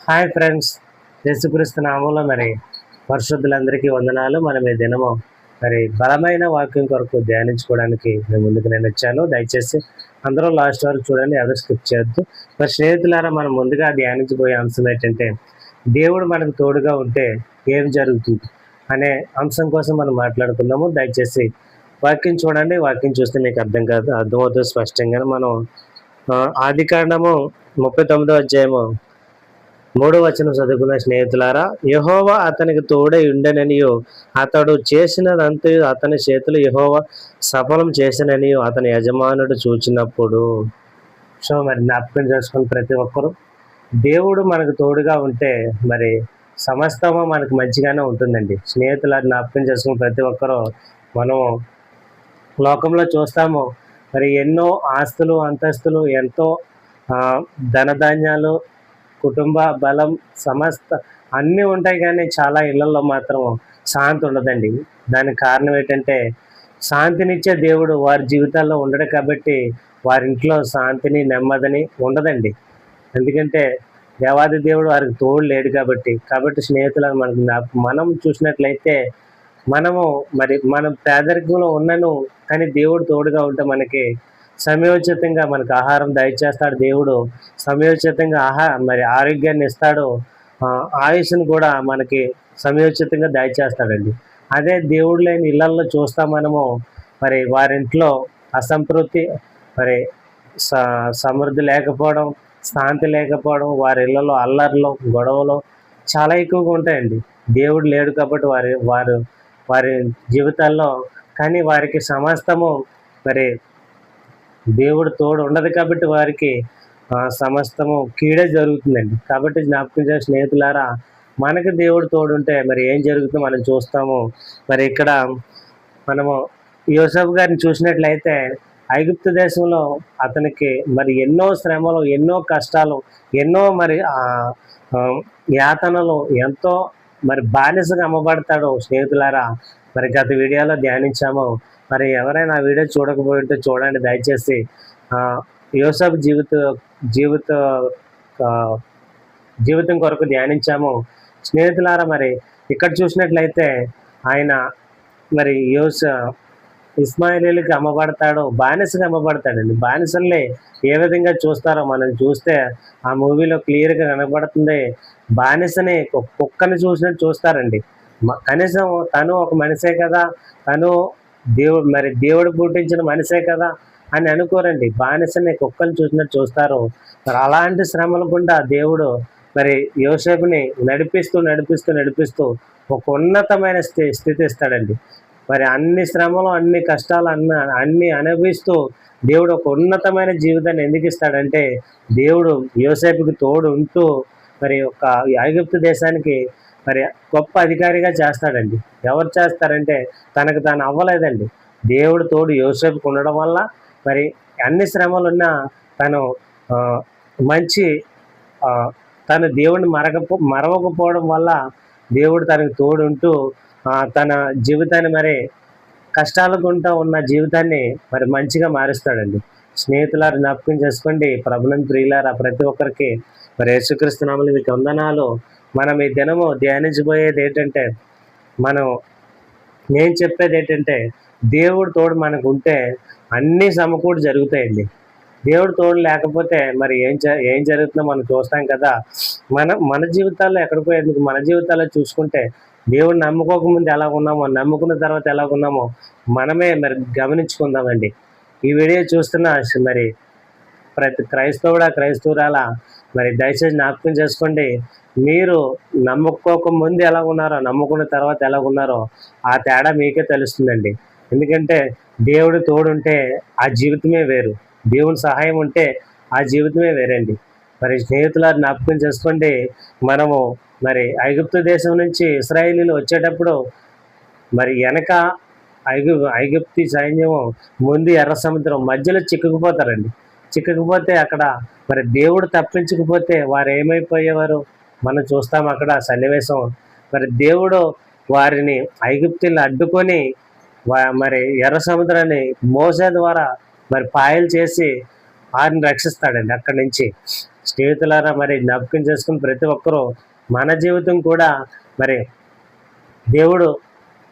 Hi friends, యేసుక్రీస్తు నామంలో పరిశుద్ధులందరికీ వందనాలు. మనం ఈ దినము బలమైన వాక్యం కొరకు ధ్యానించుకోవడానికి నేను వచ్చాను. దయచేసి అందరూ లాస్ట్ వరకు చూడండి, ఎవరు స్కిప్ చేయొద్దు. స్నేహితులారా, మనం ముందుగా ధ్యానించబోయే అంశం ఏంటంటే, దేవుడు మనకు తోడుగా ఉంటే ఏం జరుగుతుంది అనే అంశం కోసం మనం మాట్లాడుకుందాము. దయచేసి వాక్యం చూడండి. వాక్యం చూస్తే మీకు అర్థమవుతుంది స్పష్టంగా. మనం ఆది కాండము 39వ అధ్యాయము 3వ వచనం చదువుకున్న స్నేహితులారా, యెహోవా అతనికి తోడై ఉండెననియు అతడు చేసినదంతయు అతని చేతులు యెహోవా సఫలం చేసిననియు అతని యజమానుడు చూచినప్పుడు. సో జ్ఞాపకం చేసుకుని ప్రతి ఒక్కరూ దేవుడు మనకు తోడుగా ఉంటే సమస్తము మనకు మంచిగానే ఉంటుందండి. స్నేహితుల జ్ఞాపకం చేసుకుని ప్రతి ఒక్కరూ మనం లోకంలో చూస్తాము, ఎన్నో ఆస్తులు అంతస్తులు, ఎంతో ధనధాన్యాలు, కుటుంబ బలం, సమస్త అన్నీ ఉంటాయి, కానీ చాలా ఇళ్లలో మాత్రం శాంతి ఉండదండి. దానికి కారణం ఏంటంటే, శాంతినిచ్చే దేవుడు వారి జీవితాల్లో ఉండడు కాబట్టి వారింట్లో శాంతిని నెమ్మదిని ఉండదండి. ఎందుకంటే దేవాది దేవుడు వారికి తోడు లేడు కాబట్టి స్నేహితులను మనం చూసినట్లయితే మనం పేదరికంలో ఉన్నను, కానీ దేవుడు తోడుగా ఉంటే మనకి సమయోచితంగా మనకు ఆహారం దయచేస్తాడు. దేవుడు సమయోచితంగా ఆరోగ్యాన్ని ఇస్తాడు, ఆయుష్ను కూడా మనకి సమయోచితంగా దయచేస్తాడండి. అదే దేవుడు లేని ఇళ్లల్లో చూస్తాం మనము, వారింట్లో అసంతృప్తి, సమృద్ధి లేకపోవడం, శాంతి లేకపోవడం, వారి ఇళ్లలో అల్లర్లు, గొడవలు చాలా ఎక్కువగా ఉంటాయండి. దేవుడు లేడు కాబట్టి వారి జీవితాల్లో, కానీ వారికి సమస్తము దేవుడు తోడు ఉండదు కాబట్టి వారికి సమస్తము కీడే జరుగుతుందండి. కాబట్టి జ్ఞాపకం చేసే స్నేహితులారా, మనకి దేవుడు తోడుంటే ఏం జరుగుతుందో మనం చూస్తాము. ఇక్కడ మనము యోసేపు గారిని చూసినట్లయితే, ఐగుప్తు దేశంలో అతనికి ఎన్నో శ్రమలు, ఎన్నో కష్టాలు, ఎన్నో యాతనలు, ఎంతో బానిసగా అమ్మబడతాడు. స్నేహితులారా, గత వీడియోలో ధ్యానించాము. ఎవరైనా ఆ వీడియో చూడకపోయింటే చూడండి దయచేసి. యోసేపు జీవితం కొరకు ధ్యానించాము. స్నేహితులారా, ఇక్కడ చూసినట్లయితే ఆయన ఇస్మాయిలీలకి అమ్మబడతాడు, బానిసగా అమ్మబడతాడండి. బానిసల్ని ఏ విధంగా చూస్తారో మనం చూస్తే ఆ మూవీలో క్లియర్గా కనబడుతుంది. బానిసని కుక్కని చూసినట్టు చూస్తారండి. కనీసం తను ఒక మనిషే కదా, తను దేవుడు పుట్టించిన మనిషే కదా అని అనుకోరండి. బానిసని కుక్కని చూసినట్టు చూస్తారు. అలాంటి శ్రమల గుండా దేవుడు యోసేపుని నడిపిస్తూ ఒక ఉన్నతమైన స్థితి ఇస్తాడండి. అన్ని శ్రమలు, అన్ని కష్టాలు అన్ని అనుభవిస్తూ దేవుడు ఒక ఉన్నతమైన జీవితాన్ని ఎందుకు ఇస్తాడంటే, దేవుడు యోసేపుకి తోడు ఉంటూ ఒక ఐగుప్తు దేశానికి గొప్ప అధికారిగా చేస్తాడండి. ఎవరు చేస్తారంటే, తనకు తాను అవ్వలేదండి. దేవుడు తోడు యోసేపుకు ఉండడం వల్ల అన్ని శ్రమలున్నా తను తను దేవుడిని మరవకపోవడం వల్ల దేవుడు తనకు తోడుంటూ తన జీవితాన్ని కష్టాలకుంటూ ఉన్న జీవితాన్ని మంచిగా మారుస్తాడండి. స్నేహితులారు, జ్ఞాపకం చేసుకోండి. ప్రభునందు ప్రియులారా, ప్రతి ఒక్కరికి యేసుక్రీస్తు నామములో మీకు వందనాలు. మనం ఈ దినము ధ్యానించబోయేది ఏంటంటే, నేను చెప్పేది ఏంటంటే, దేవుడు తోడు మనకు ఉంటే అన్నీ సమకూడి జరుగుతాయండి. దేవుడు తోడు లేకపోతే ఏం జరుగుతుందో మనం చూస్తాం కదా. మన జీవితాల్లో ఎక్కడిపోయేందుకు, మన జీవితాల్లో చూసుకుంటే దేవుడు నమ్ముకోకముందు ఎలా ఉన్నామో, నమ్ముకున్న తర్వాత ఎలా ఉన్నామో మనమే గమనించుకుందామండి. ఈ వీడియో చూస్తున్న ప్రతి క్రైస్తవురాలా దయచేసి జ్ఞాపకం చేసుకోండి. మీరు నమ్ముకోకముందు ఎలా ఉన్నారో, నమ్ముకున్న తర్వాత ఎలా ఉన్నారో ఆ తేడా మీకే తెలుస్తుందండి. ఎందుకంటే దేవుడు తోడుంటే ఆ జీవితమే వేరు, దేవుని సహాయం ఉంటే ఆ జీవితమే వేరండి. స్నేహితులారు, జ్ఞాపకం చేసుకోండి. మనము ఐగుప్తు దేశం నుంచి ఇశ్రాయేలీలు వచ్చేటప్పుడు వెనక ఐగుప్తి సైన్యము, ముందు ఎర్ర సముద్రం మధ్యలో చిక్కుకుపోతారండి. చిక్కుకుపోతే అక్కడ దేవుడు తప్పించకపోతే వారు ఏమైపోయేవారు మనం చూస్తాం. అక్కడ సన్నివేశం దేవుడు వారిని ఐగుప్తుల్ని అడ్డుకొని ఎర్ర సముద్రాన్ని మోసే ద్వారా పాయలు చేసి వారిని రక్షిస్తాడండి అక్కడి నుంచి. స్నేహితులారా మరి జ్ఞాపకం చేసుకుని ప్రతి ఒక్కరూ మన జీవితం కూడా మరి దేవుడు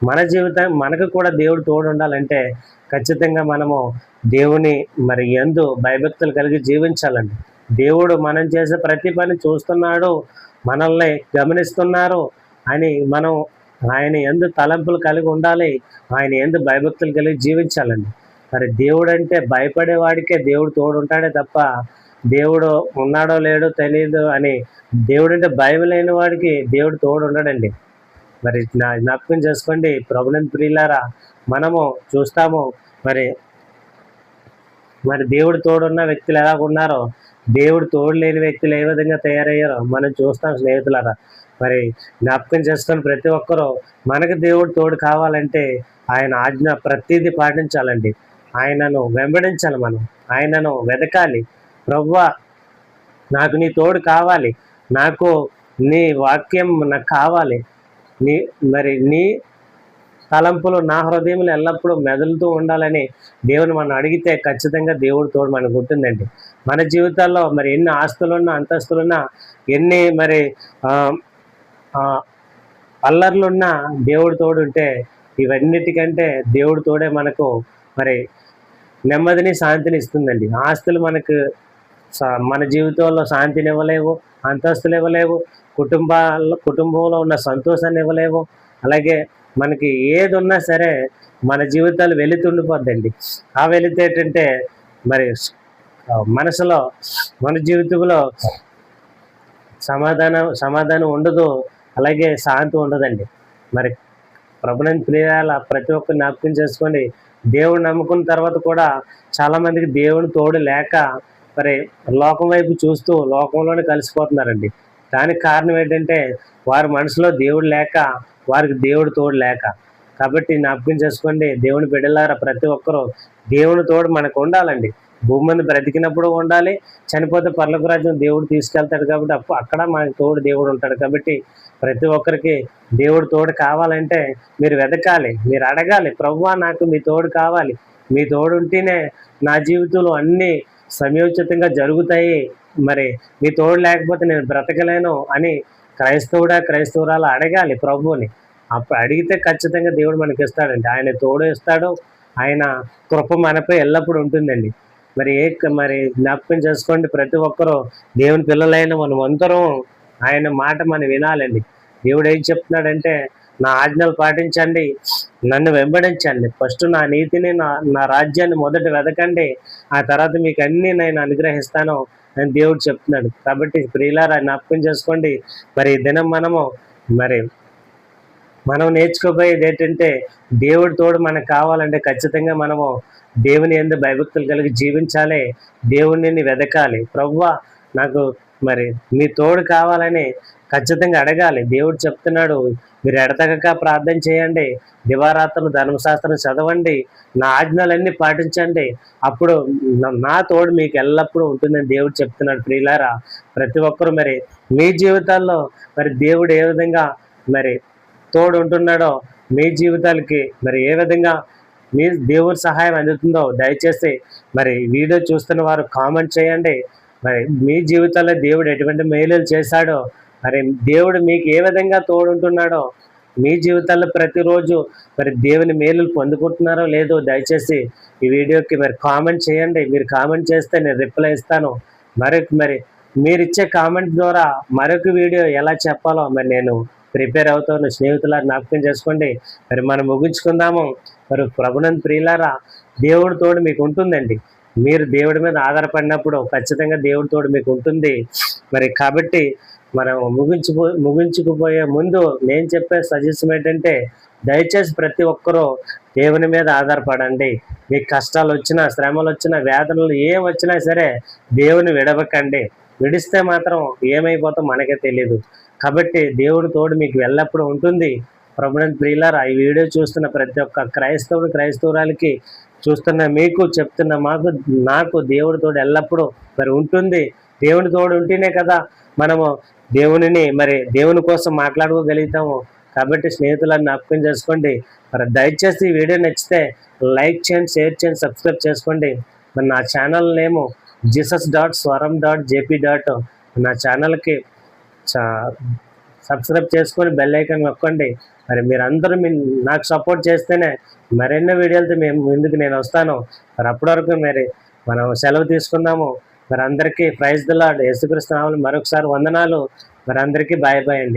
మన జీవితం మనకు కూడా దేవుడు తోడు ఉండాలంటే ఖచ్చితంగా మనము దేవుని మరి యందు భయభక్తులు కలిగి జీవించాలండి. దేవుడు మనం చేసే ప్రతి పని చూస్తున్నాడు, మనల్ని గమనిస్తున్నారు అని మనం ఆయన యందు తలంపులు కలిగి ఉండాలి. ఆయన యందు భయభక్తులు కలిగి జీవించాలండి. మరి దేవుడు అంటే భయపడే వాడికే దేవుడు తోడు ఉంటాడే తప్ప దేవుడు ఉన్నాడో లేడో తెలియదు అని దేవుడు అంటే భయం లేని వాడికి దేవుడు తోడు ఉండడండి. మరి జ్ఞాపకం చేసుకోండి ప్రభునందు ప్రియులారా, మనము చూస్తాము మరి మరి దేవుడు తోడున్న వ్యక్తులు ఎలా ఉన్నారో, దేవుడు తోడు లేని వ్యక్తులు ఏ విధంగా తయారయ్యారో మనం చూస్తాం స్నేహితులారా. మరి జ్ఞాపకం చేసుకొని ప్రతి ఒక్కరూ మనకు దేవుడు తోడు కావాలంటే ఆయన ఆజ్ఞ ప్రతిదీ పాటించాలండి. ఆయనను వెంబడించాలి, మనం ఆయనను వెతకాలి. ప్రభువా నాకు నీ తోడు కావాలి, నాకు నీ వాక్యం నాకు కావాలి, నీ తలంపులు నా హృదయంలో ఎల్లప్పుడూ మెదులుతూ ఉండాలని దేవుని మనం అడిగితే ఖచ్చితంగా దేవుడు తోడు మనకు ఉంటుందండి. మన జీవితాల్లో మరి ఎన్ని ఆస్తులున్నా అంతస్తులున్నా ఎన్ని మరి అల్లర్లున్నా దేవుడు తోడు ఉంటే ఇవన్నిటికంటే దేవుడు తోడే మనకు మరి నెమ్మదిని శాంతిని ఇస్తుందండి. ఆస్తులు మనకు మన జీవితంలో శాంతిని ఇవ్వలేవు, అంతస్తులు ఇవ్వలేవు, కుటుంబంలో ఉన్న సంతోషాన్ని ఇవ్వలేవు. అలాగే మనకి ఏది ఉన్నా సరే మన జీవితాలు వెళుతుండిపోద్దండి. ఆ వెళితే ఏంటంటే మరి మనసులో మన జీవితంలో సమాధానం ఉండదు, అలాగే శాంతి ఉండదండి. మరి ప్రభునందు ప్రియాల ప్రతి ఒక్కరు జ్ఞాపకం చేసుకొని దేవుడు నమ్ముకున్న తర్వాత కూడా చాలామందికి దేవుని తోడు లేక మరి లోకం వైపు చూస్తూ లోకంలోనే కలిసిపోతున్నారండి. దానికి కారణం ఏంటంటే వారి మనసులో దేవుడు లేక, వారికి దేవుడు తోడు లేక. కాబట్టి జ్ఞాపకం చేసుకోండి దేవుని బిడ్డలారా, ప్రతి ఒక్కరూ దేవుని తోడు మనకు ఉండాలండి. భూమి మీద బ్రతికినప్పుడు ఉండాలి, చనిపోతే పరలోక రాజ్యం దేవుడు తీసుకెళ్తాడు. కాబట్టి అక్కడ మనకు తోడు దేవుడు ఉంటాడు. కాబట్టి ప్రతి ఒక్కరికి దేవుడు తోడు కావాలంటే మీరు వెతకాలి, మీరు అడగాలి, ప్రభువా నాకు మీ తోడు కావాలి, మీ తోడు ఉంటేనే నా జీవితంలో అన్నీ సమయోచితంగా జరుగుతాయి, మరి మీ తోడు లేకపోతే నేను బ్రతకలేను అని క్రైస్తవురాలు అడగాలి ప్రభువుని. అప్పుడు అడిగితే ఖచ్చితంగా దేవుడు మనకి ఇస్తాడండి. ఆయన తోడు ఇస్తాడు, ఆయన కృప మనపై ఎల్లప్పుడూ ఉంటుందండి. మరి జ్ఞాపకం చేసుకోండి ప్రతి ఒక్కరూ దేవుని పిల్లలైన మనం అందరం ఆయన మాట మనం వినాలండి. దేవుడు ఏం చెప్తున్నాడంటే నా ఆజ్ఞలు పాటించండి, నన్ను వెంబడించండి, ఫస్ట్ నా నీతిని నా రాజ్యాన్ని మొదట వెతకండి, ఆ తర్వాత మీకు అన్నీ నేను అనుగ్రహిస్తాను అని దేవుడు చెప్తున్నాడు. కాబట్టి ప్రియులారా జ్ఞాపకం చేసుకోండి, మరి ఈ దినం మనం నేర్చుకోబోయేది ఏంటంటే దేవుడి తోడు మనకు కావాలంటే ఖచ్చితంగా మనము దేవుని యందు భయభక్తులు కలిగి జీవించాలి, దేవుణ్ణి వెతకాలి. ప్రభువా నాకు మరి మీ తోడు కావాలని ఖచ్చితంగా అడగాలి. దేవుడు చెప్తున్నాడు, మీరు ఎడతెగక ప్రార్థన చేయండి, దివారాత్రులు ధర్మశాస్త్రం చదవండి, నా ఆజ్ఞలన్నీ పాటించండి, అప్పుడు నా తోడు మీకు ఎల్లప్పుడూ ఉంటుందని దేవుడు చెప్తున్నాడు. ప్రియులారా ప్రతి ఒక్కరూ మరి మీ జీవితాల్లో మరి దేవుడు ఏ విధంగా మరి తోడు ఉంటున్నాడో, మీ జీవితాలకి మరి ఏ విధంగా మీ దేవుని సహాయం అందుతుందో దయచేసి మరి వీడియో చూస్తున్న వారు కామెంట్ చేయండి. మరి మీ జీవితాల్లో దేవుడు ఎటువంటి మేలులు చేశాడో, మరి దేవుడు మీకు ఏ విధంగా తోడుంటున్నాడో, మీ జీవితాల్లో ప్రతిరోజు మరి దేవుని మేలులు పొందుకుంటున్నారో లేదో దయచేసి ఈ వీడియోకి మరి కామెంట్ చేయండి. మీరు కామెంట్ చేస్తే నేను రిప్లై ఇస్తాను. మరి మీరిచ్చే కామెంట్ ద్వారా మరొక వీడియో ఎలా చెప్పాలో మరి నేను ప్రిపేర్ అవుతాను. స్నేహితుల జ్ఞాపకం చేసుకోండి. మరి మనం ముగించుకుందాము. మరి ప్రభునందు ప్రియులారా, దేవుడి తోడు మీకు ఉంటుందండి. మీరు దేవుడి మీద ఆధారపడినప్పుడు ఖచ్చితంగా దేవుడి తోడు మీకు ఉంటుంది. మరి కాబట్టి మనం ముగించుకుపోయే ముందు నేను చెప్పే సజెషన్ ఏంటంటే దయచేసి ప్రతి ఒక్కరూ దేవుని మీద ఆధారపడండి. మీకు కష్టాలు వచ్చినా, శ్రమలు వచ్చినా, వేదనలు ఏం వచ్చినా సరే దేవుని విడవకండి. విడిస్తే మాత్రం ఏమైపోతాం మనకే తెలియదు. కాబట్టి దేవుడి తోడు మీకు ఎల్లప్పుడూ ఉంటుంది. ప్రభునందు ప్రియులారా, ఈ వీడియో చూస్తున్న ప్రతి ఒక్క క్రైస్తవురాలకి, చూస్తున్న మీకు, చెప్తున్న నాకు దేవుడి తోడు ఎల్లప్పుడూ మరి ఉంటుంది. దేవుని తోడు ఉంటేనే కదా మనము దేవుని కోసం మాట్లాడుకోగలుగుతాము. కాబట్టి స్నేహితులను జ్ఞాపకం చేసుకోండి. మరి దయచేసి ఈ వీడియో నచ్చితే లైక్ చేయండి, షేర్ చేయండి, సబ్స్క్రైబ్ చేసుకోండి. మరి నా ఛానల్ నేము jesus.swaram.jp. నా ఛానల్కి సబ్స్క్రైబ్ చేసుకొని బెల్ ఐకాన్ నొక్కండి. మరి మీరందరూ నాకు సపోర్ట్ చేస్తేనే మరెన్నో వీడియోలతో ముందుకు నేను వస్తాను. మరి అప్పటి వరకు మరి మనం సెలవు తీసుకుందాము. మరి అందరికీ ప్రైజ్ ది లార్డ్. యేసుక్రీస్తు నామములో మరొకసారి వందనాలు. మరి అందరికీ బాయ్ బాయ్ అండి.